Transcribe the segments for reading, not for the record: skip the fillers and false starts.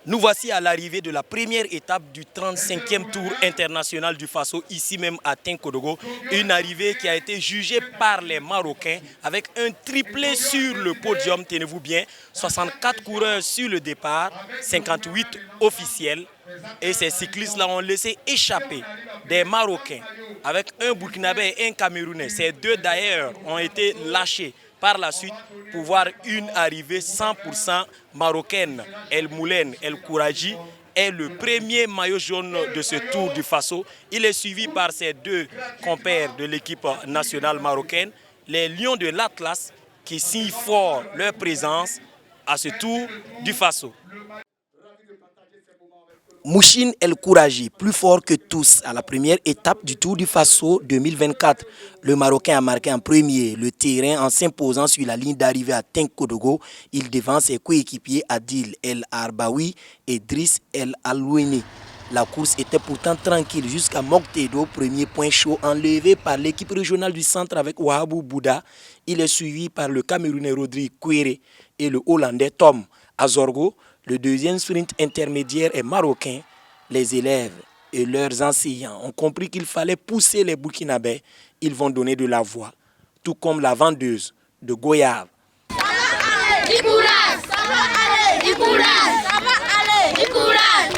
Nous voici à l'arrivée de la première étape du 35e tour international du Faso, ici même à Tinkodogo. Une arrivée qui a été jugée par les Marocains avec un triplé sur le podium, tenez-vous bien, 64 coureurs sur le départ, 58 officiels. Et ces cyclistes-là ont laissé échapper des Marocains avec un Burkinabé et un Camerounais. Ces deux d'ailleurs ont été lâchés par la suite pour voir une arrivée 100% marocaine. El Moulen, El Kouraji est le premier maillot jaune de ce Tour du Faso. Il est suivi par ses deux compères de l'équipe nationale marocaine, les Lions de l'Atlas, qui signent fort leur présence à ce Tour du Faso. Mouchine El Kouraji, plus fort que tous à la première étape du Tour du Faso 2024. Le Marocain a marqué en premier le terrain en s'imposant sur la ligne d'arrivée à Tinkodogo. Il devance ses coéquipiers Adil El Arbaoui et Driss El Alouini. La course était pourtant tranquille jusqu'à Moktedo, premier point chaud enlevé par l'équipe régionale du centre avec Wahabou Bouda. Il est suivi par le Camerounais Rodrigue Kouéré et le Hollandais Tom Azorgo. Le deuxième sprint intermédiaire est marocain. Les élèves et leurs enseignants ont compris qu'il fallait pousser les Burkinabés. Ils vont donner de la voix, tout comme la vendeuse de goyave. Ça va aller, du courage, ça va aller, du courage, ça va aller, du courage.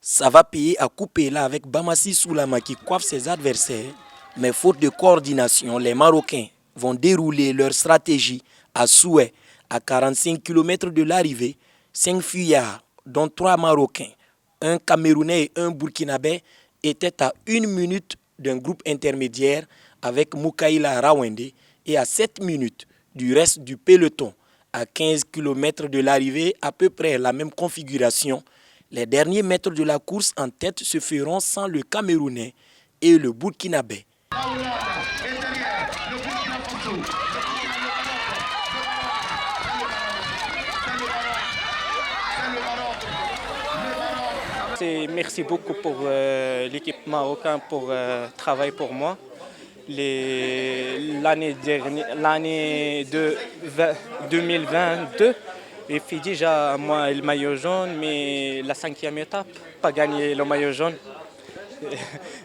Ça va payer à couper là avec Bamassi Soulama qui coiffe ses adversaires. Mais faute de coordination, les Marocains vont dérouler leur stratégie à souhait. À 45 km de l'arrivée, 5 fuyards, dont 3 Marocains, un Camerounais et un Burkinabé, étaient à 1 minute d'un groupe intermédiaire avec Moukaïla Rawende et à 7 minutes du reste du peloton. À 15 km de l'arrivée, à peu près la même configuration. Les derniers mètres de la course en tête se feront sans le Camerounais et le Burkinabé. Merci beaucoup pour l'équipe marocaine pour travailler pour moi. L'année 2022, j'ai fait déjà moi le maillot jaune, mais la 5e étape, pas gagné le maillot jaune.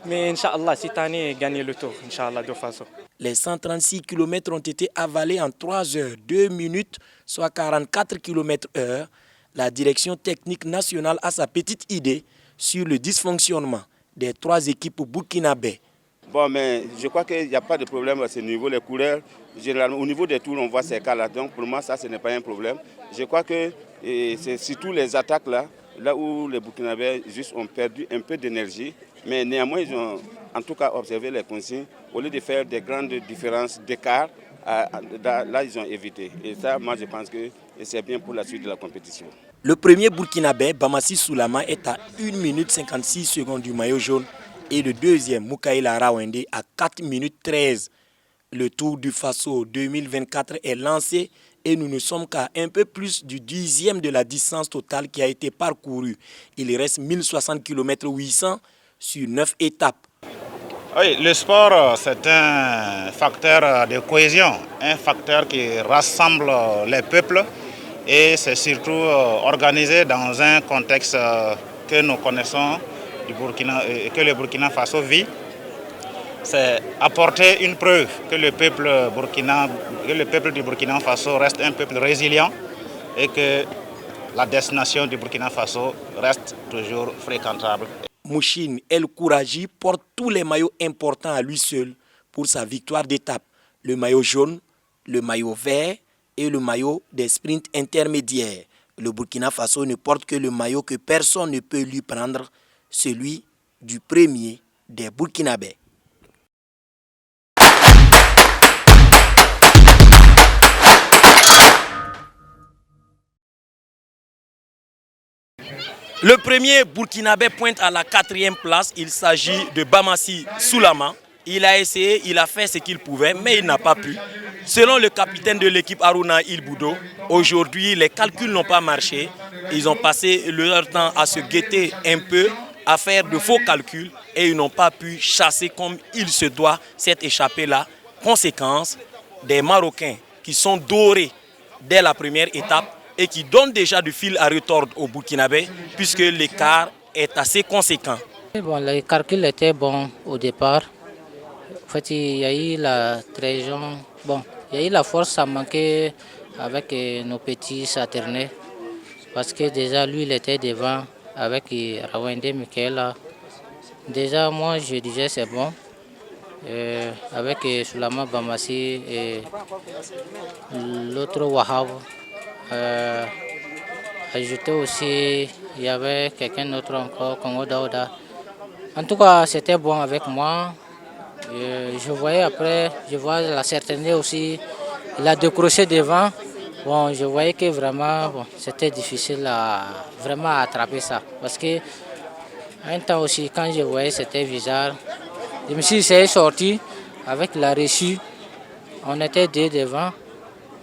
Mais Inch'Allah, cette année, gagner le tour, Inch'Allah, de façon. Les 136 km ont été avalés en 3 heures, 2 minutes, soit 44 km/h. La direction technique nationale a sa petite idée sur le dysfonctionnement des 3 équipes burkinabées. Bon, mais je crois qu'il n'y a pas de problème à ce niveau. Les coureurs, généralement, au niveau des tours, on voit ces cas-là. Donc, pour moi, ça, ce n'est pas un problème. Je crois que c'est surtout les attaques là où les Burkinabés juste ont perdu un peu d'énergie. Mais néanmoins, ils ont en tout cas observé les consignes. Au lieu de faire des grandes différences d'écart, là, ils ont évité. Et ça, moi, je pense que c'est bien pour la suite de la compétition. Le premier Burkinabé, Bamassi Soulama, est à 1 minute 56 secondes du maillot jaune. Et le deuxième, Moukaïla Rawende, à 4 minutes 13. Le Tour du Faso 2024 est lancé et nous ne sommes qu'à un peu plus du 10e de la distance totale qui a été parcourue. Il reste 1060 km 800 sur 9 étapes. Oui, le sport, c'est un facteur de cohésion, un facteur qui rassemble les peuples et c'est surtout organisé dans un contexte que nous connaissons, que le Burkina Faso vit. C'est apporter une preuve que le peuple du Burkina Faso reste un peuple résilient et que la destination du Burkina Faso reste toujours fréquentable. Mouchine El Kouraji porte tous les maillots importants à lui seul pour sa victoire d'étape. Le maillot jaune, le maillot vert et le maillot des sprints intermédiaires. Le Burkina Faso ne porte que le maillot que personne ne peut lui prendre, celui du premier des Burkinabés. Le premier Burkinabé pointe à la 4e place. Il s'agit de Bamassi Soulama. Il a essayé, il a fait ce qu'il pouvait, mais il n'a pas pu. Selon le capitaine de l'équipe Harouna Ilboudo, aujourd'hui, les calculs n'ont pas marché. Ils ont passé leur temps à se guetter un peu, à faire de faux calculs et ils n'ont pas pu chasser comme il se doit cette échappée-là. Conséquence, des Marocains qui sont dorés dès la première étape et qui donnent déjà du fil à retordre au Burkinabé puisque l'écart est assez conséquent. Bon, les calculs étaient bons au départ. En fait, il y a eu la trahison. Bon, il y a eu la force à manquer avec nos petits Saturnais. Parce que déjà, lui, il était devant avec Rawende Michaela. Déjà, moi, je disais c'est bon. Avec Soulama Bamassi et l'autre Wahab. Ajouté aussi, il y avait quelqu'un d'autre encore, Congo Daouda. En tout cas, c'était bon avec moi. Je voyais après, je vois la certaineté aussi, il a décroché devant. Bon, je voyais que vraiment, bon, c'était difficile à vraiment attraper ça. Parce que un temps aussi, quand je voyais, c'était bizarre. Je me suis essayé de sortir avec la reçue. On était deux devant.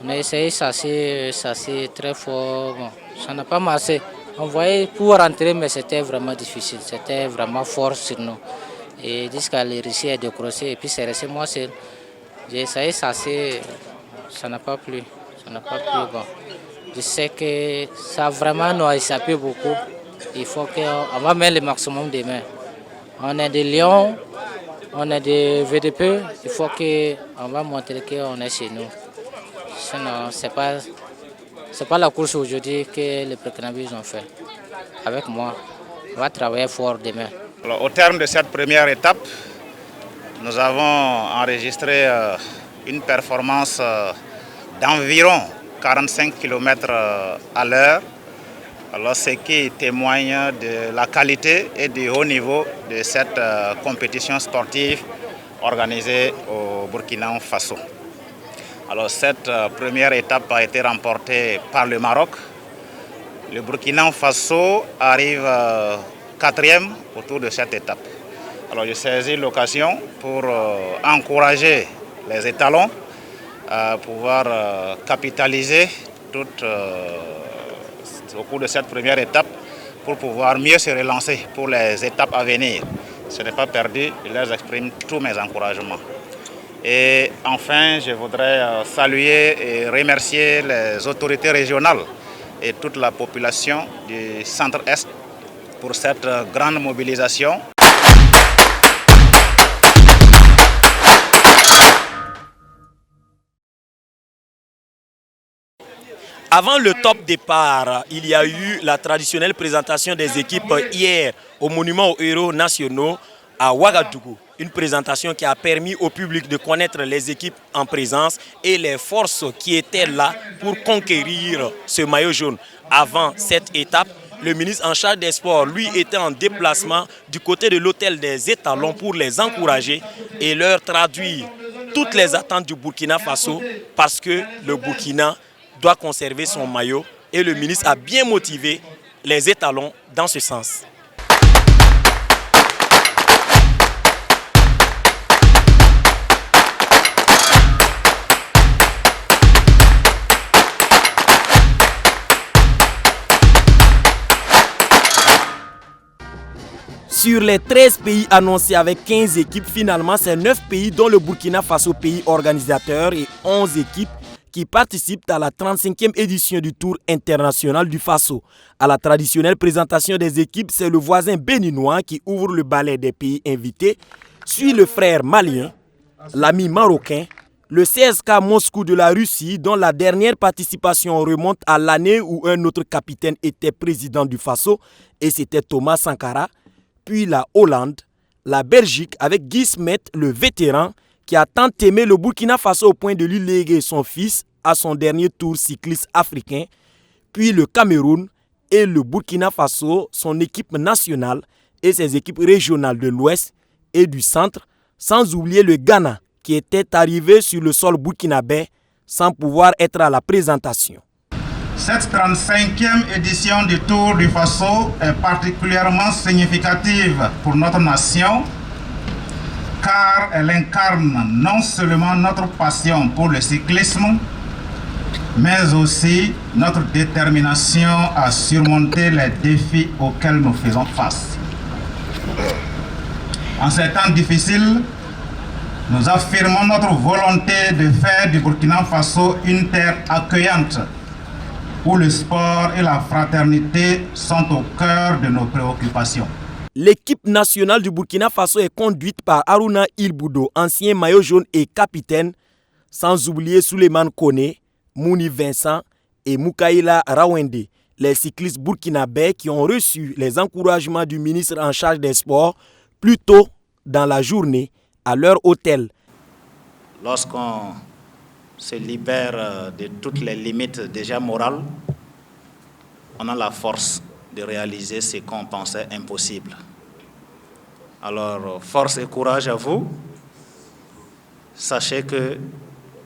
On a essayé de s'asseoir très fort. Bon, ça n'a pas marché. On voyait pour rentrer, mais c'était vraiment difficile. C'était vraiment fort sur nous. Et jusqu'à la réussi à décrocher. Et puis c'est resté moi seul. J'ai essayé de s'asseoir. Ça n'a pas plu. Ça n'a pas plu. Bon. Je sais que ça vraiment nous a échappé beaucoup. Il faut qu'on va mettre le maximum demain. On est des Lions, on est des VDP. Il faut qu'on va montrer qu'on est chez nous. Sinon, ce n'est pas la course aujourd'hui que les Burkinabés ont fait. Avec moi, on va travailler fort demain. Alors, au terme de cette première étape, nous avons enregistré une performance d'environ 45 km à l'heure. Alors, ce qui témoigne de la qualité et du haut niveau de cette compétition sportive organisée au Burkina Faso. Alors, cette première étape a été remportée par le Maroc. Le Burkina Faso arrive quatrième autour de cette étape. Alors, je saisis l'occasion pour encourager les étalons à pouvoir capitaliser au cours de cette première étape pour pouvoir mieux se relancer pour les étapes à venir. Ce n'est pas perdu, je leur exprime tous mes encouragements. Et enfin, je voudrais saluer et remercier les autorités régionales et toute la population du Centre-Est pour cette grande mobilisation. Avant le top départ, il y a eu la traditionnelle présentation des équipes hier au monument aux héros nationaux à Ouagadougou. Une présentation qui a permis au public de connaître les équipes en présence et les forces qui étaient là pour conquérir ce maillot jaune. Avant cette étape, le ministre en charge des sports, lui, était en déplacement du côté de l'hôtel des étalons pour les encourager et leur traduire toutes les attentes du Burkina Faso parce que le Burkina doit conserver son maillot et le ministre a bien motivé les étalons dans ce sens. Sur les 13 pays annoncés avec 15 équipes, finalement, c'est 9 pays dont le Burkina Faso, pays organisateur, et 11 équipes qui participent à la 35e édition du Tour international du Faso. À la traditionnelle présentation des équipes, c'est le voisin béninois qui ouvre le balai des pays invités, suit le frère malien, l'ami marocain, le CSKA Moscou de la Russie, dont la dernière participation remonte à l'année où un autre capitaine était président du Faso, et c'était Thomas Sankara, puis la Hollande, la Belgique avec Guy Smet, le vétéran, qui a tant aimé le Burkina Faso au point de lui léguer son fils à son dernier tour cycliste africain, puis le Cameroun et le Burkina Faso, son équipe nationale et ses équipes régionales de l'Ouest et du Centre, sans oublier le Ghana qui était arrivé sur le sol burkinabé sans pouvoir être à la présentation. Cette 35e édition du Tour du Faso est particulièrement significative pour notre nation car elle incarne non seulement notre passion pour le cyclisme, mais aussi notre détermination à surmonter les défis auxquels nous faisons face. En ces temps difficiles, nous affirmons notre volonté de faire du Burkina Faso une terre accueillante où le sport et la fraternité sont au cœur de nos préoccupations. L'équipe nationale du Burkina Faso est conduite par Haruna Ilboudo, ancien maillot jaune et capitaine, sans oublier Souleymane Kone, Mouni Vincent et Moukaïla Rawende, les cyclistes burkinabés qui ont reçu les encouragements du ministre en charge des sports plus tôt dans la journée à leur hôtel. Lorsqu'on se libère de toutes les limites déjà morales, on a la force de réaliser ce qu'on pensait impossible. Alors, force et courage à vous. Sachez que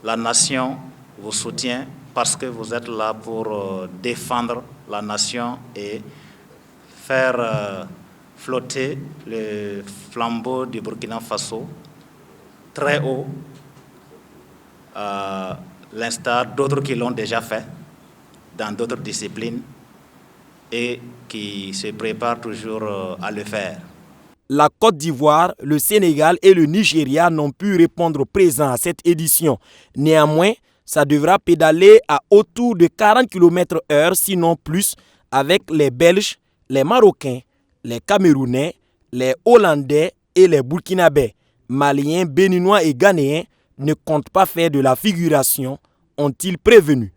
la nation vous soutient parce que vous êtes là pour défendre la nation et faire flotter le flambeau du Burkina Faso très haut, à l'instar d'autres qui l'ont déjà fait dans d'autres disciplines et qui se préparent toujours à le faire. La Côte d'Ivoire, le Sénégal et le Nigeria n'ont pu répondre présent à cette édition. Néanmoins, ça devra pédaler à autour de 40 km/h, sinon plus, avec les Belges, les Marocains, les Camerounais, les Hollandais et les Burkinabés. Maliens, Béninois et Ghanéens ne comptent pas faire de la figuration, ont-ils prévenu.